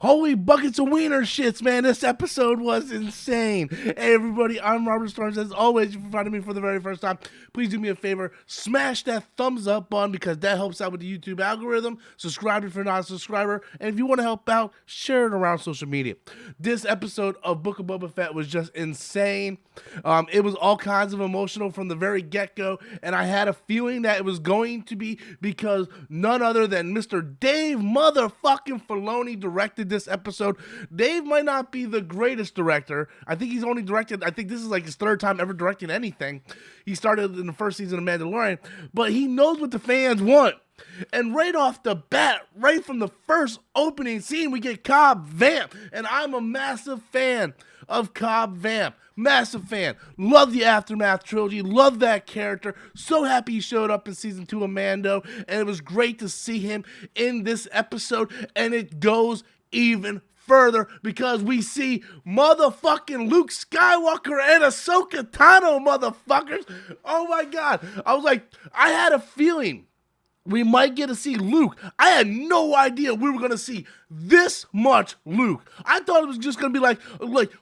Holy buckets of wiener shits, man. This episode was insane. Hey, everybody, I'm Robert Storms. As always, if you're finding me for the very first time, please do me a favor. Smash that thumbs up button because that helps out with the YouTube algorithm. Subscribe if you're not a subscriber. And if you want to help out, share it around social media. This episode of Book of Boba Fett was just insane. It was all kinds of emotional from the very get-go. And I had a feeling that it was going to be because none other than Mr. Dave motherfucking Filoni directed this episode. Dave might not be the greatest director. I think he's only directed, I think this is like his third time ever directing anything. He started in the first season of Mandalorian, but he knows what the fans want. And right off the bat, right from the first opening scene, we get Cobb Vanth. And I'm a massive fan of Cobb Vanth. Massive fan. Love the Aftermath trilogy. Love that character. So happy he showed up in season 2 of Mando. And it was great to see him in this episode. And it goes even further because we see motherfucking Luke Skywalker and Ahsoka Tano, motherfuckers. Oh my God. I was like, I had a feeling we might get to see Luke. I had no idea we were going to see this much Luke. I thought it was just going to be like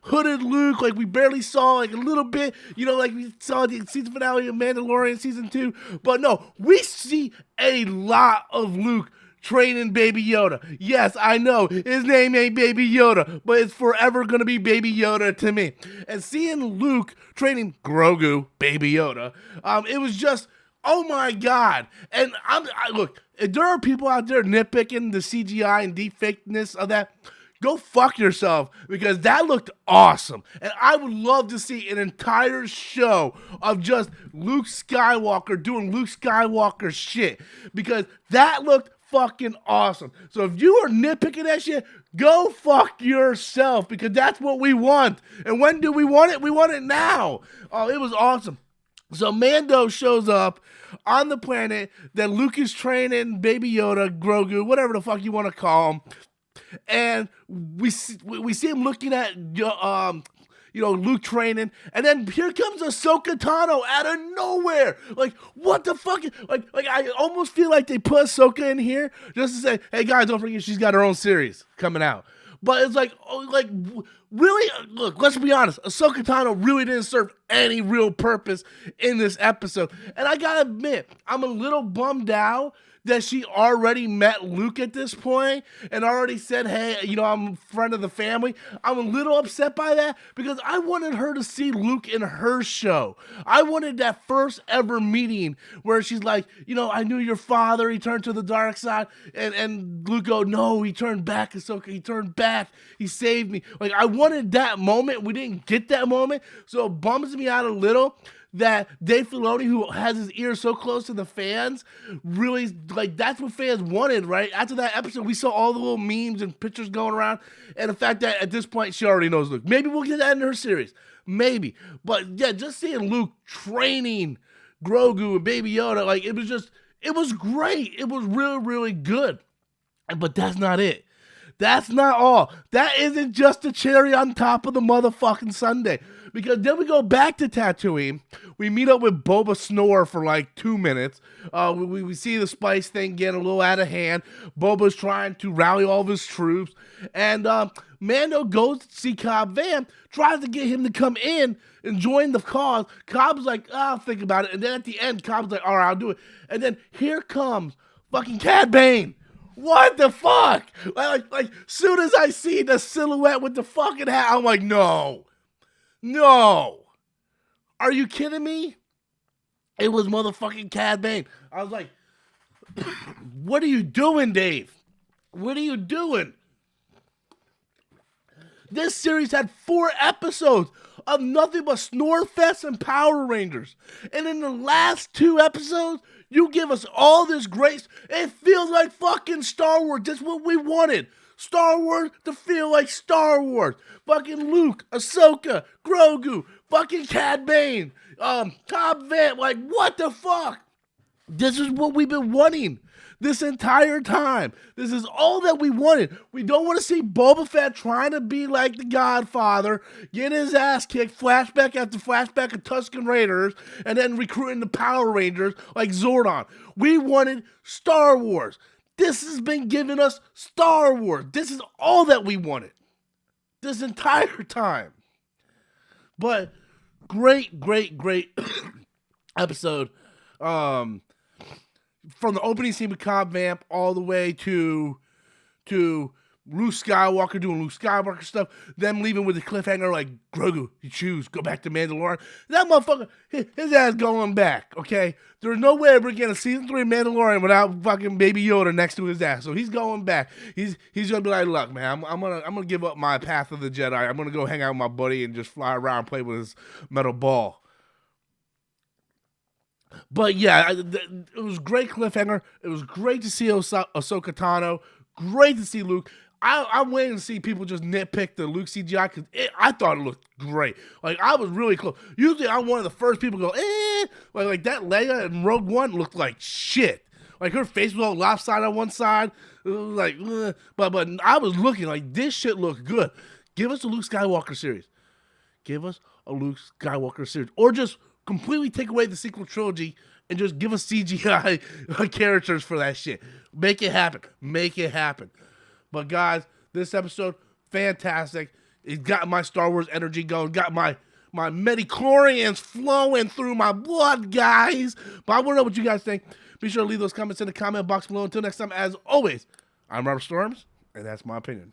hooded Luke, like we barely saw like a little bit, like we saw the season finale of Mandalorian season 2. But no, we see a lot of Luke training Baby Yoda. Yes, I know, his name ain't Baby Yoda, but it's forever going to be Baby Yoda to me. And seeing Luke training Grogu, Baby Yoda, it was just, oh my God. And look, if there are people out there nitpicking the CGI and deepfakeness of that, go fuck yourself because that looked awesome. And I would love to see an entire show of just Luke Skywalker doing Luke Skywalker shit because that looked fucking awesome. So if you are nitpicking that shit, go fuck yourself because that's what we want. And when do we want it? We want it now. Oh, it was awesome. So Mando shows up on the planet that Luke is training Baby Yoda, Grogu, whatever the fuck you want to call him. And we see him looking at Luke training, and then here comes Ahsoka Tano out of nowhere. Like, what the fuck? Like I almost feel like they put Ahsoka in here just to say, hey guys, don't forget she's got her own series coming out. But it's like, really? Look, let's be honest. Ahsoka Tano really didn't serve any real purpose in this episode. And I gotta admit, I'm a little bummed out that she already met Luke at this point and already said, hey, I'm a friend of the family. I'm a little upset by that because I wanted her to see Luke in her show. I wanted that first ever meeting where she's like, I knew your father. He turned to the dark side. And Luke go, no, he turned back, Ahsoka. He turned back. He saved me. Like, I wanted that moment. We didn't get that moment. So it bums me out a little that Dave Filoni, who has his ear so close to the fans, really, that's what fans wanted, right? After that episode, we saw all the little memes and pictures going around, and the fact that at this point, she already knows Luke. Maybe we'll get that in her series. Maybe. But, yeah, just seeing Luke training Grogu and Baby Yoda, it was great. It was really, really good. But that's not it. That's not all. That isn't just the cherry on top of the motherfucking sundae. Because then we go back to Tatooine. We meet up with Boba Snore for like 2 minutes. We see the spice thing getting a little out of hand. Boba's trying to rally all of his troops. And Mando goes to see Cobb Vanth, tries to get him to come in and join the cause. Cobb's like, I'll think about it. And then at the end, Cobb's like, all right, I'll do it. And then here comes fucking Cad Bane. What the fuck? Like, soon as I see the silhouette with the fucking hat, I'm like, no. Are you kidding me? It was motherfucking Cad Bane. I was like, what are you doing, Dave? What are you doing? This series had 4 episodes of nothing but Snorefest and Power Rangers. And in the last 2 episodes, you give us all this great. It feels like fucking Star Wars. That's what we wanted. Star Wars to feel like Star Wars. Fucking Luke, Ahsoka, Grogu, fucking Cad Bane, Cobb Vanth. Like, what the fuck? This is what we've been wanting this entire time. This is all that we wanted. We don't want to see Boba Fett trying to be like the Godfather, getting his ass kicked, flashback after flashback of Tusken Raiders, and then recruiting the Power Rangers like Zordon. We wanted Star Wars. This has been giving us Star Wars. This is all that we wanted this entire time. But great episode. From the opening scene with Cobb Vamp all the way to Luke Skywalker doing Luke Skywalker stuff, them leaving with the cliffhanger like, Grogu, you choose, go back to Mandalorian. That motherfucker, his ass going back, okay? There's no way we're getting a season 3 Mandalorian without fucking Baby Yoda next to his ass. So he's going back. He's gonna be like, look, man, I'm gonna give up my Path of the Jedi. I'm gonna go hang out with my buddy and just fly around and play with his metal ball. But yeah, it was great cliffhanger. It was great to see Ahsoka Tano. Great to see Luke. I'm waiting to see people just nitpick the Luke CGI because I thought it looked great. Like, I was really close. Usually I'm one of the first people to go, like that Leia in Rogue One looked like shit. Like, her face was all lopsided on one side. It was like, but I was looking like, this shit looked good. Give us a Luke Skywalker series. Give us a Luke Skywalker series. Or just completely take away the sequel trilogy and just give us CGI characters for that shit. Make it happen. Make it happen. But guys, this episode, fantastic. It got my Star Wars energy going. Got my midichlorians flowing through my blood, guys. But I want to know what you guys think. Be sure to leave those comments in the comment box below. Until next time, as always, I'm Robert Storms, and that's my opinion.